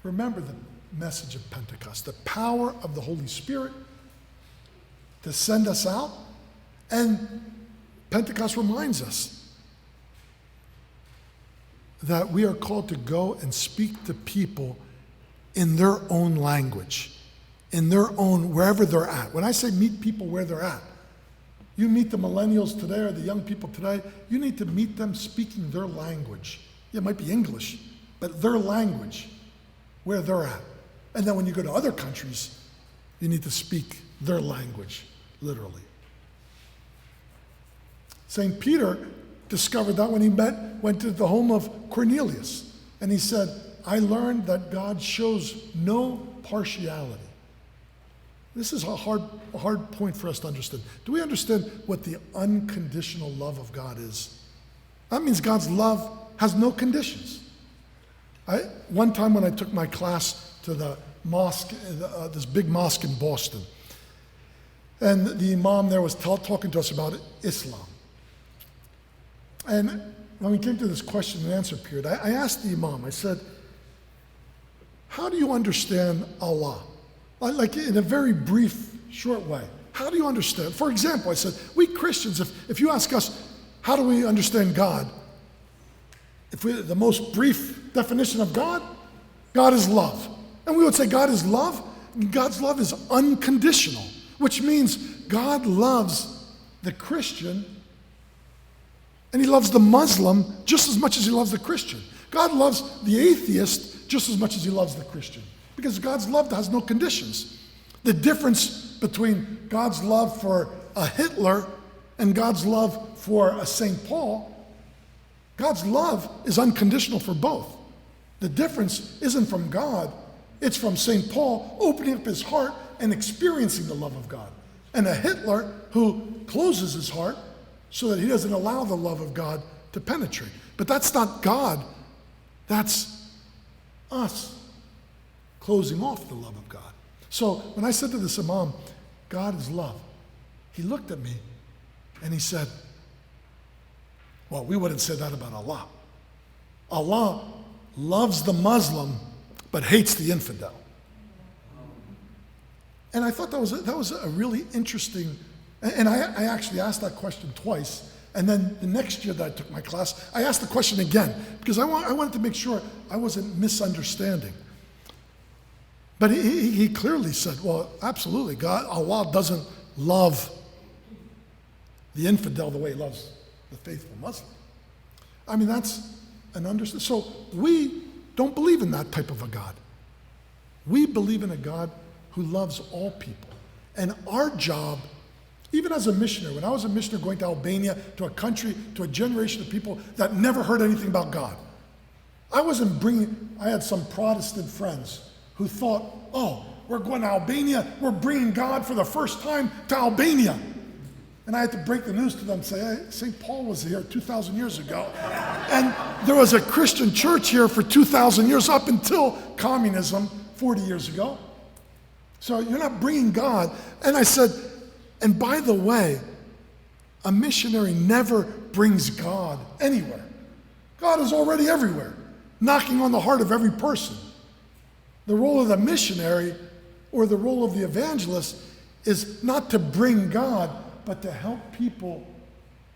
Remember the message of Pentecost, the power of the Holy Spirit to send us out. And Pentecost reminds us that we are called to go and speak to people in their own language, in their own, wherever they're at. When I say meet people where they're at, you meet the millennials today or the young people today, you need to meet them speaking their language. Yeah, it might be English, but their language, where they're at. And then when you go to other countries, you need to speak their language, literally. St. Peter discovered that when he went to the home of Cornelius. And he said, I learned that God shows no partiality. This is a hard point for us to understand. Do we understand what the unconditional love of God is? That means God's love has no conditions. One time when I took my class to the mosque, this big mosque in Boston, and the imam there was talking to us about Islam. And when we came to this question and answer period, I asked the imam, I said, how do you understand Allah? Like in a very brief, short way. How do you understand? For example, I said, we Christians, if you ask us, how do we understand God? The most brief definition of God, God is love. And we would say God is love. God's love is unconditional, which means God loves the Christian and he loves the Muslim just as much as he loves the Christian. God loves the atheist just as much as he loves the Christian. Because God's love has no conditions. The difference between God's love for a Hitler and God's love for a St. Paul, God's love is unconditional for both. The difference isn't from God, it's from St. Paul opening up his heart and experiencing the love of God. And a Hitler who closes his heart so that he doesn't allow the love of God to penetrate. But that's not God, that's us closing off the love of God. So when I said to this imam, God is love, he looked at me and he said, well, we wouldn't say that about Allah. Allah loves the Muslim but hates the infidel. And I thought that was a really interesting, and I actually asked that question twice. And then the next year that I took my class, I asked the question again because I wanted to make sure I wasn't misunderstanding. But he clearly said, well, absolutely, Allah doesn't love the infidel the way he loves the faithful Muslim. I mean, that's an understanding. So we don't believe in that type of a God. We believe in a God who loves all people. And our job, even as a missionary, when I was a missionary going to Albania, to a country, to a generation of people that never heard anything about God, I had some Protestant friends who thought, oh, we're going to Albania, we're bringing God for the first time to Albania. And I had to break the news to them and say, hey, St. Paul was here 2,000 years ago. And there was a Christian church here for 2,000 years up until communism 40 years ago. So you're not bringing God. And I said, and by the way, a missionary never brings God anywhere. God is already everywhere, knocking on the heart of every person. The role of the missionary or the role of the evangelist is not to bring God, but to help people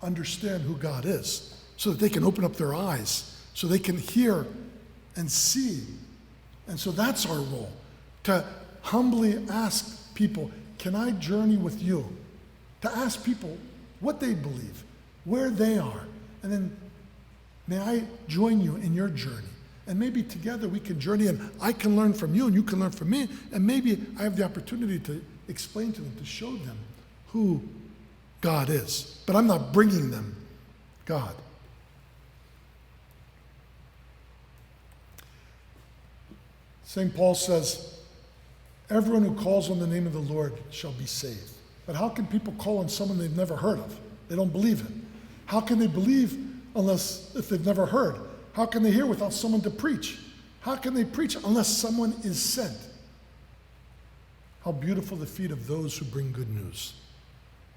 understand who God is so that they can open up their eyes, so they can hear and see. And so that's our role, to humbly ask people, can I journey with you? To ask people what they believe, where they are, and then may I join you in your journey. And maybe together we can journey, and I can learn from you and you can learn from me, and maybe I have the opportunity to explain to them, to show them who God is. But I'm not bringing them God. St. Paul says, everyone who calls on the name of the Lord shall be saved. But how can people call on someone they've never heard of? They don't believe in. How can they believe if they've never heard? How can they hear without someone to preach? How can they preach unless someone is sent? How beautiful the feet of those who bring good news.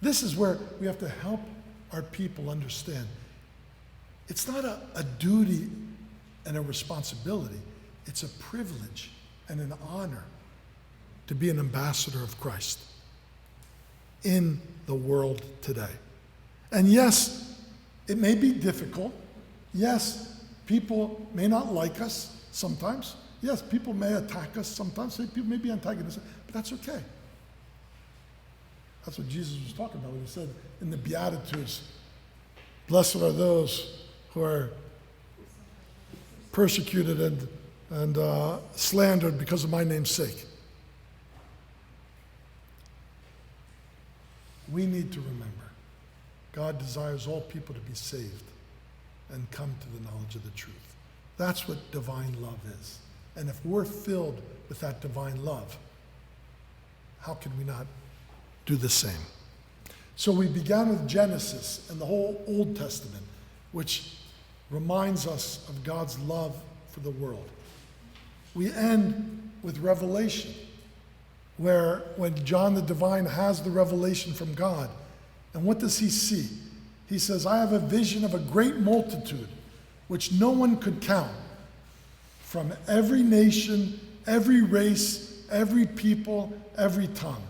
This is where we have to help our people understand. It's not a duty and a responsibility. It's a privilege and an honor to be an ambassador of Christ in the world today. And yes, it may be difficult. Yes, people may not like us sometimes. Yes, people may attack us sometimes. People may be antagonistic, but that's okay. That's what Jesus was talking about when he said in the Beatitudes, blessed are those who are persecuted and slandered because of my name's sake. We need to remember, God desires all people to be saved and come to the knowledge of the truth. That's what divine love is. And if we're filled with that divine love, how can we not do the same? So we began with Genesis and the whole Old Testament, which reminds us of God's love for the world. We end with Revelation, where when John the Divine has the revelation from God, and what does he see? He says, I have a vision of a great multitude, which no one could count, from every nation, every race, every people, every tongue.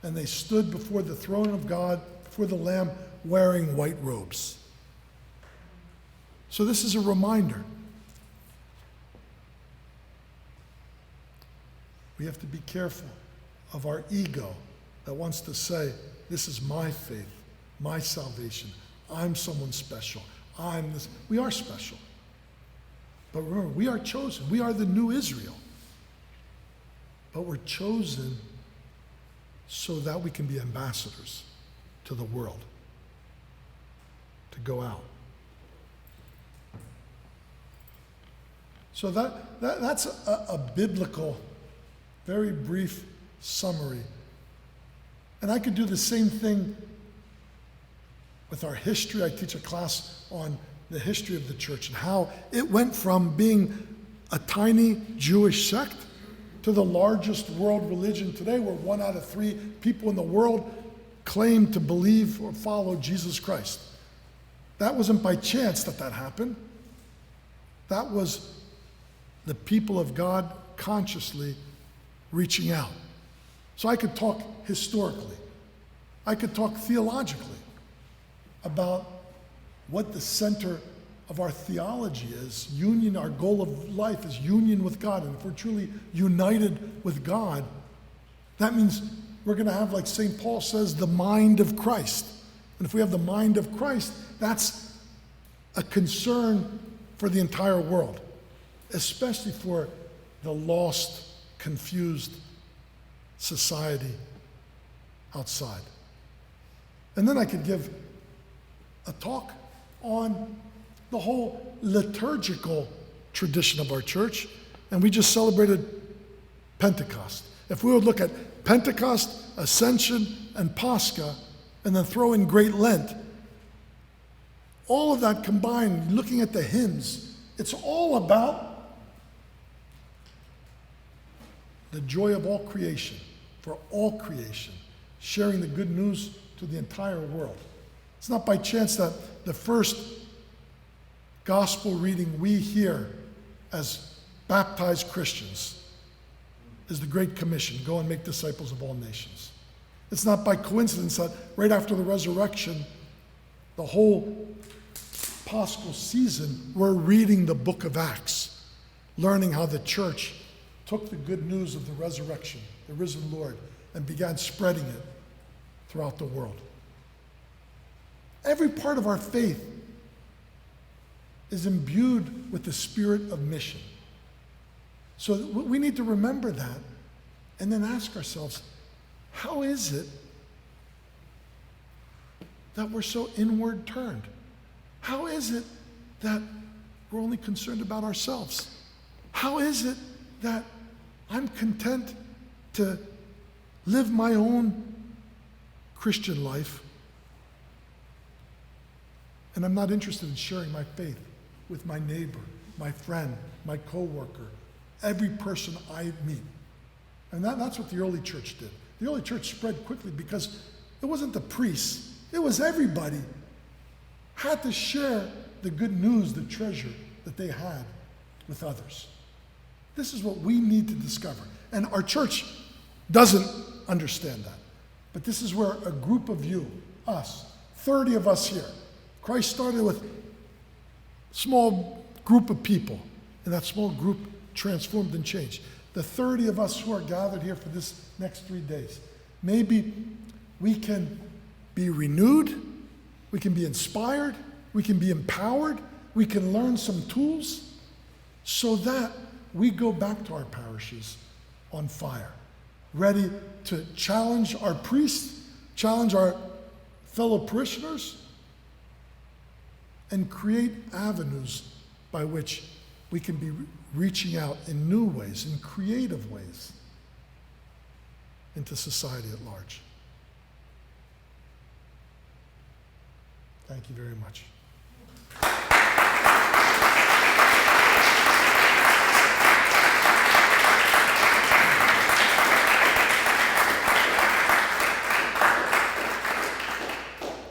And they stood before the throne of God, before the Lamb, wearing white robes. So this is a reminder. We have to be careful of our ego that wants to say, this is my faith, my salvation. I'm someone special. I'm this. We are special. But remember, we are chosen. We are the new Israel. But we're chosen so that we can be ambassadors to the world, to go out. So that's a biblical, very brief summary. And I could do the same thing with our history. I teach a class on the history of the church and how it went from being a tiny Jewish sect to the largest world religion today, where 1 out of 3 people in the world claim to believe or follow Jesus Christ. That wasn't by chance that happened. That was the people of God consciously reaching out. So I could talk historically. I could talk theologically about what the center of our theology is. Union, our goal of life is union with God. And if we're truly united with God, that means we're going to have, like St. Paul says, the mind of Christ. And if we have the mind of Christ, that's a concern for the entire world, especially for the lost, confused society outside. And then I could give a talk on the whole liturgical tradition of our church, and we just celebrated Pentecost. If we would look at Pentecost, Ascension, and Pascha, and then throw in Great Lent, all of that combined, looking at the hymns, it's all about the joy of all creation, for all creation, sharing the good news to the entire world. It's not by chance that the first gospel reading we hear as baptized Christians is the Great Commission, go and make disciples of all nations. It's not by coincidence that right after the resurrection, the whole Paschal season, we're reading the book of Acts, learning how the church took the good news of the resurrection, the risen Lord, and began spreading it throughout the world. Every part of our faith is imbued with the spirit of mission. So we need to remember that and then ask ourselves, how is it that we're so inward turned? How is it that we're only concerned about ourselves? How is it that I'm content to live my own Christian life and I'm not interested in sharing my faith with my neighbor, my friend, my coworker, every person I meet? And that's what the early church did. The early church spread quickly because it wasn't the priests, it was everybody had to share the good news, the treasure that they had with others. This is what we need to discover. And our church doesn't understand that. But this is where a group of you, us, 30 of us here, Christ started with a small group of people, and that small group transformed and changed. The 30 of us who are gathered here for this next 3 days, maybe we can be renewed, we can be inspired, we can be empowered, we can learn some tools so that we go back to our parishes on fire, ready to challenge our priests, challenge our fellow parishioners, and create avenues by which we can be reaching out in new ways, in creative ways, into society at large. Thank you very much.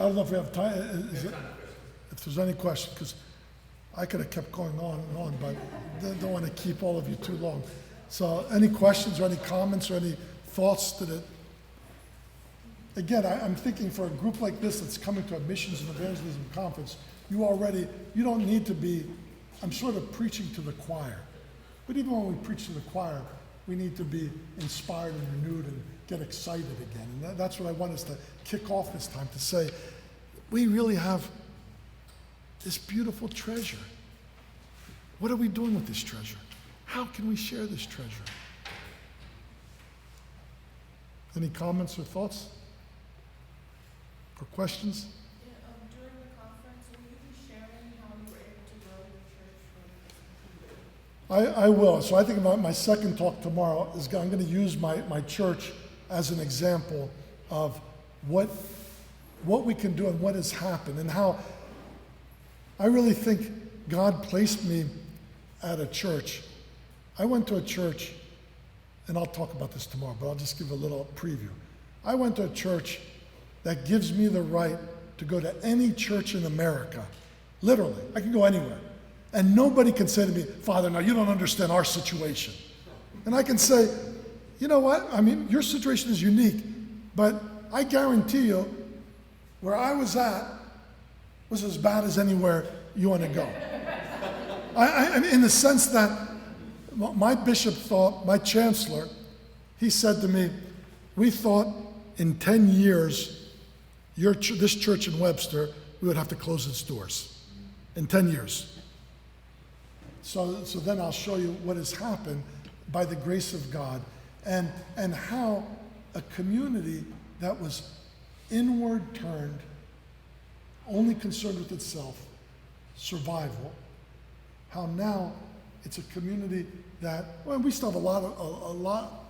I don't know if we have time. If there's any question, because I could have kept going on and on, but I don't want to keep all of you too long. So any questions or any comments or any thoughts to it? Again, I'm thinking for a group like this that's coming to a missions and evangelism conference, you don't need to be, I'm sort of preaching to the choir. But even when we preach to the choir, we need to be inspired and renewed and get excited again. And that's what I want us to kick off this time, to say, we really have this beautiful treasure. What are we doing with this treasure? How can we share this treasure? Any comments or thoughts? Or questions? During the conference, will you be sharing how you were able to grow the church? I will. So I think about my second talk tomorrow is I'm going to use my church as an example of what we can do and what has happened, and how I really think God placed me at a church. I went to a church, and I'll talk about this tomorrow, but I'll just give a little preview. I went to a church that gives me the right to go to any church in America. Literally, I can go anywhere. And nobody can say to me, Father, now you don't understand our situation. And I can say, you know what? I mean, your situation is unique, but I guarantee you, where I was at was as bad as anywhere you want to go. I in the sense that my bishop thought, my chancellor, he said to me, we thought in 10 years, this church in Webster, we would have to close its doors in 10 years. So then I'll show you what has happened by the grace of God, and how a community that was inward turned, only concerned with itself, survival, how now it's a community that, well, we still have a lot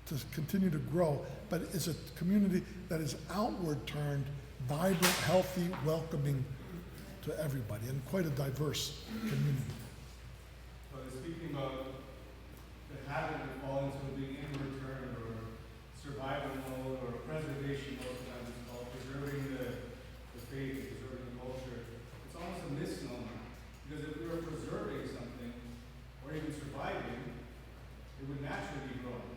to continue to grow, but it's a community that is outward turned, vibrant, healthy, welcoming to everybody, and quite a diverse community. But speaking about the habit of falling to being inward turned or survival mode or preservation mode, sometimes it's called preserving the faith, preserving the culture, it's almost a misnomer. Because if we were preserving something or even surviving, it would naturally be growing.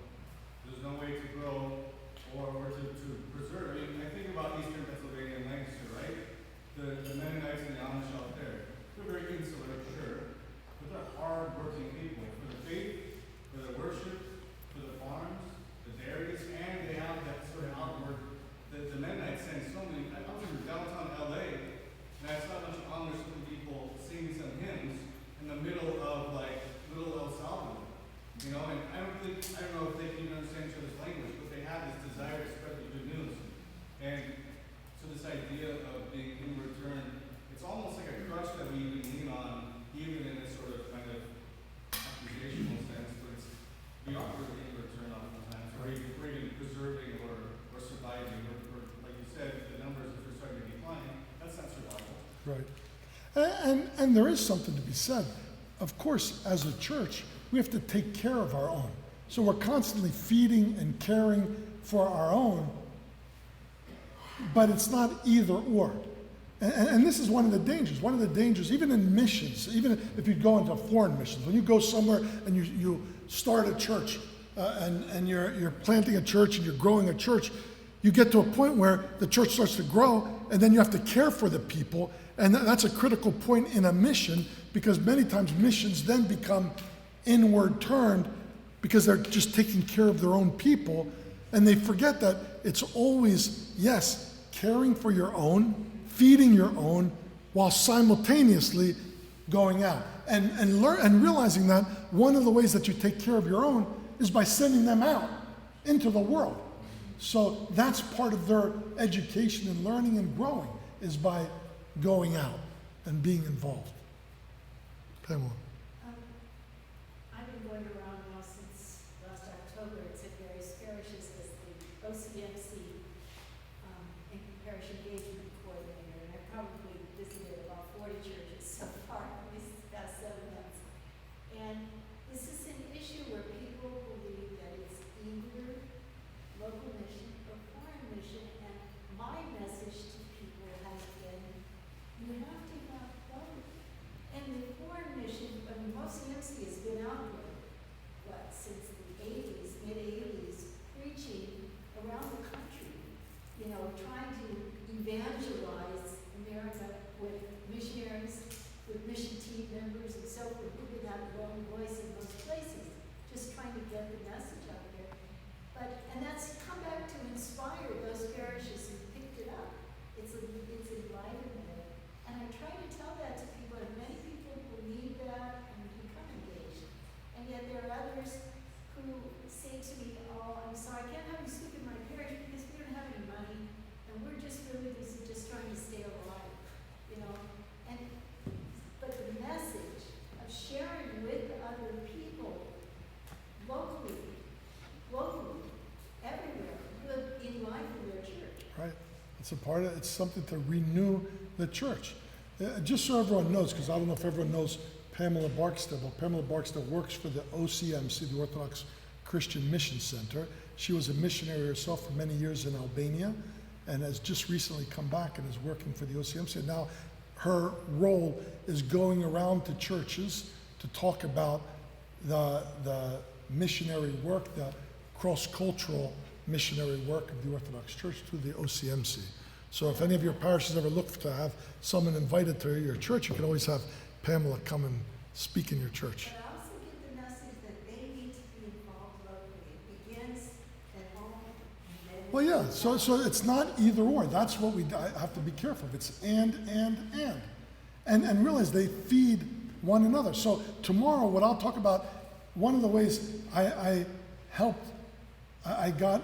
There's no way to grow or to preserve. I think about Eastern Pennsylvania and Lancaster, right? The Mennonites and the Amish out there, they're very insular, sure, but they're hard-working people for the faith, for the worship, for the farms, the dairies, and they have that sort of outward. The Mennonites sang so many. I was in downtown LA, and I saw a bunch of Amish people singing some hymns in the middle of like little El Salvador. You know, and I don't know if they can even understand each other's language, but they have this desire to spread the good news. And so this idea of being inward turned, it's almost like a crutch that we even lean on, even in this sort of kind of accusational sense, but it's we are really inward turned oftentimes, or even preserving or surviving, or like you said, the numbers if they're starting to decline, that's not survival. Right. And there is something to be said. Of course, as a church, we have to take care of our own. So we're constantly feeding and caring for our own, but it's not either or. And this is one of the dangers. One of the dangers, even in missions, even if you go into foreign missions, when you go somewhere and you start a church and you're planting a church and you're growing a church, you get to a point where the church starts to grow, and then you have to care for the people. And that's a critical point in a mission, because many times missions then become inward turned because they're just taking care of their own people. And they forget that it's always, yes, caring for your own, feeding your own, while simultaneously going out. And realizing that one of the ways that you take care of your own is by sending them out into the world. So that's part of their education and learning and growing, is by going out and being involved. Pamela. I've been going around now since last October. It's at various parishes as the OCMC parish engagement coordinator, and I've probably visited about 40 churches so far in these past 7 months. And this is an issue where people believe that it's either local mission or foreign mission, and my message to people has been, you have to have both. And the foreign mission, I mean, OCMC has been out there, since the 80s, mid-80s, preaching around the country, trying to evangelize America with missionaries, with mission team members and so forth, who didn't have their own voice in most places, just trying to get the message out there. And that's come back to inspire those parishes who picked it up. It's enlivened it. And I try to tell that to people, and many people believe that and become engaged. And yet there are others who say to me, oh, I'm sorry, I can't have you speak in my parish because we don't have any money, and we're just really busy just trying to stay alive, But the message of sharing with other people, locally, everywhere, live in life in their church. Right. It's something to renew the church. Just so everyone knows, because I don't know if everyone knows Pamela Barksdale. Well, Pamela Barksdale works for the OCMC, the Orthodox Christian Mission Center. She was a missionary herself for many years in Albania, and has just recently come back and is working for the OCMC. And now her role is going around to churches to talk about the missionary work, the cross-cultural missionary work of the Orthodox Church through the OCMC. So if any of your parishes ever look to have someone invited to your church, you can always have Pamela come and speak in your church. But I also get the message that they need to be involved locally. It begins at home. And then Well, yeah, so it's not either or. That's what we have to be careful of. It's and. And realize they feed one another. So tomorrow, what I'll talk about, one of the ways I got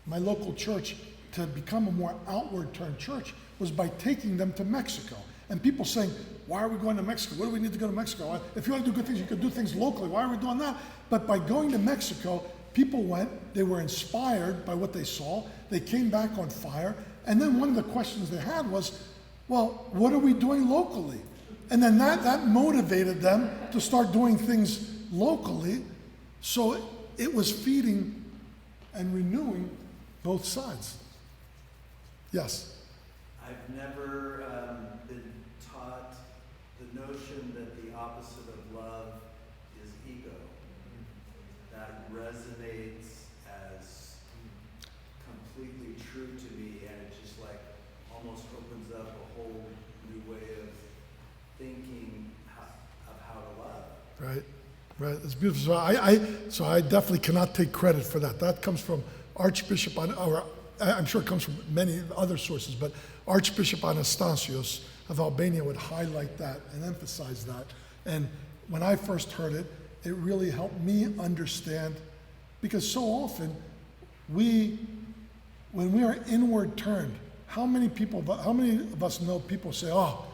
my local church to become a more outward turned church was by taking them to Mexico. And people saying, why are we going to Mexico? What do we need to go to Mexico? If you want to do good things, you could do things locally. Why are we doing that? But by going to Mexico, people went, they were inspired by what they saw, they came back on fire, and then one of the questions they had was, well, what are we doing locally? And then that motivated them to start doing things locally. So it was feeding and renewing both sides. Yes? I've never been taught the notion that the opposite of love is ego. That resonates as completely true to me, and it just almost opens up a whole new way of thinking of how to love. Right. It's beautiful. So I definitely cannot take credit for that. That comes from Archbishop, or I'm sure it comes from many other sources, but Archbishop Anastasios of Albania would highlight that and emphasize that. And when I first heard it, it really helped me understand, because so often when we are inward turned, how many of us know people say, oh,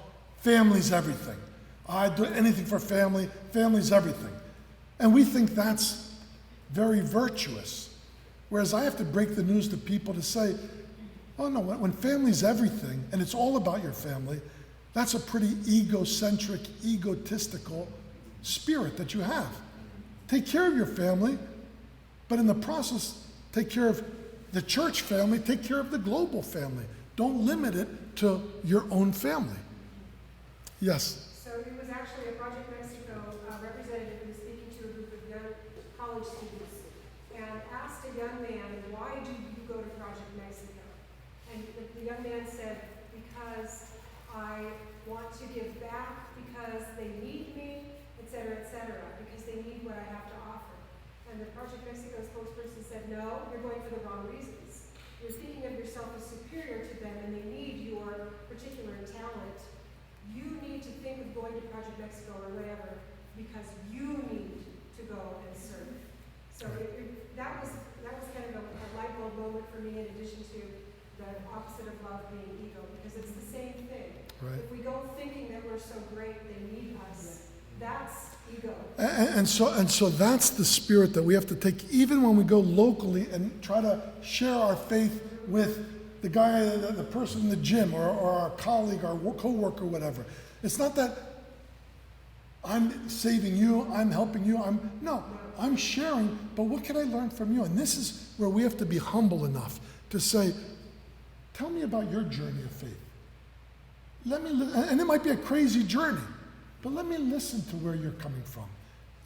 family's everything. I'd do anything for family, family's everything. And we think that's very virtuous. Whereas I have to break the news to people to say, oh no, when family's everything, and it's all about your family, that's a pretty egocentric, egotistical spirit that you have. Take care of your family, but in the process, take care of the church family, take care of the global family. Don't limit it to your own family. Yes. So it was actually a Project Mexico representative who was speaking to a group of young college students and asked a young man, why do you go to Project Mexico? And the young man said, because I want to give back, because they need me, et cetera, because they need what I have to offer. And the Project Mexico spokesperson said, no, you're going for the wrong reasons. You're thinking of yourself as superior to them, and they need your particular talent. You need to think of going to Project Mexico or whatever because you need to go and serve. So that was kind of a light bulb moment for me, in addition to the opposite of love being ego, because it's the same thing. Right. If we go thinking that we're so great, they need us, that's ego. And so that's the spirit that we have to take, even when we go locally and try to share our faith with the guy, the person in the gym, or our colleague, our co-worker, whatever. It's not that I'm saving you, I'm helping you, I'm sharing, but what can I learn from you? And this is where we have to be humble enough to say, tell me about your journey of faith. And it might be a crazy journey, but let me listen to where you're coming from.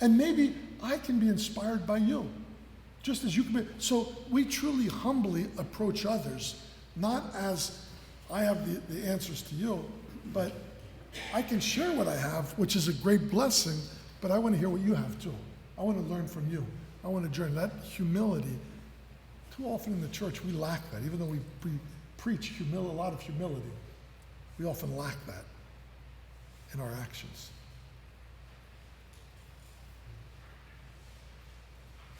And maybe I can be inspired by you, just as you can be. So we truly humbly approach others, not as I have the answers to you, but I can share what I have, which is a great blessing, but I want to hear what you have too. I want to learn from you. I want to journey. That humility, too often in the church we lack that. Even though we preach a lot of humility, we often lack that in our actions.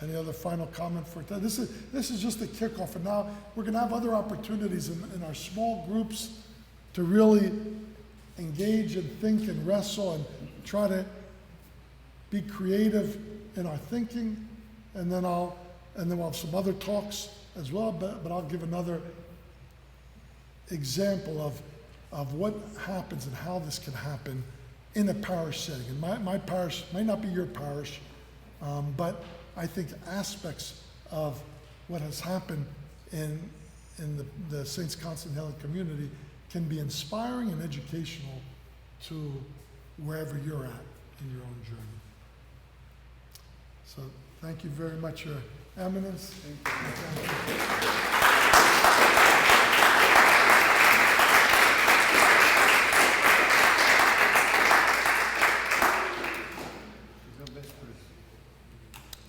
Any other final comment for today? This is just a kickoff, and now we're going to have other opportunities in our small groups to really engage and think and wrestle and try to be creative in our thinking. And then we'll have some other talks as well. But I'll give another example of what happens and how this can happen in a parish setting. And my parish might not be your parish, but I think aspects of what has happened in the Saints Constant Helen community can be inspiring and educational to wherever you're at in your own journey. So thank you very much, Your Eminence.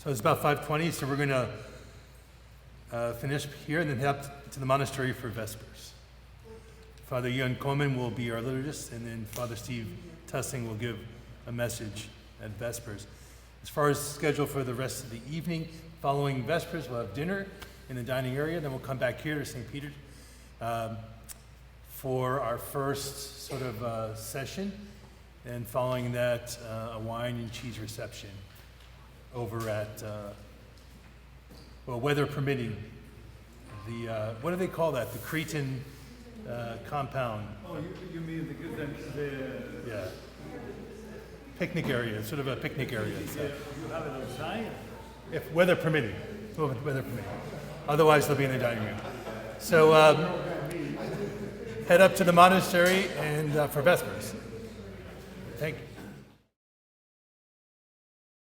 So it's about 5:20, so we're going to finish here and then head up to the monastery for Vespers. Father Ian Coleman will be our liturgist, and then Father Steve Tussing will give a message at Vespers. As far as schedule for the rest of the evening, following Vespers, we'll have dinner in the dining area, then we'll come back here to St. Peter's for our first sort of session, and following that, a wine and cheese reception over at, weather permitting, what do they call that? The Cretan compound. Oh, you mean the Yeah. Picnic area, sort of a picnic area. So. you have it outside? If weather permitting, weather permitting. Otherwise, they'll be in the dining room. So head up to the monastery and for Vespers. Thank you.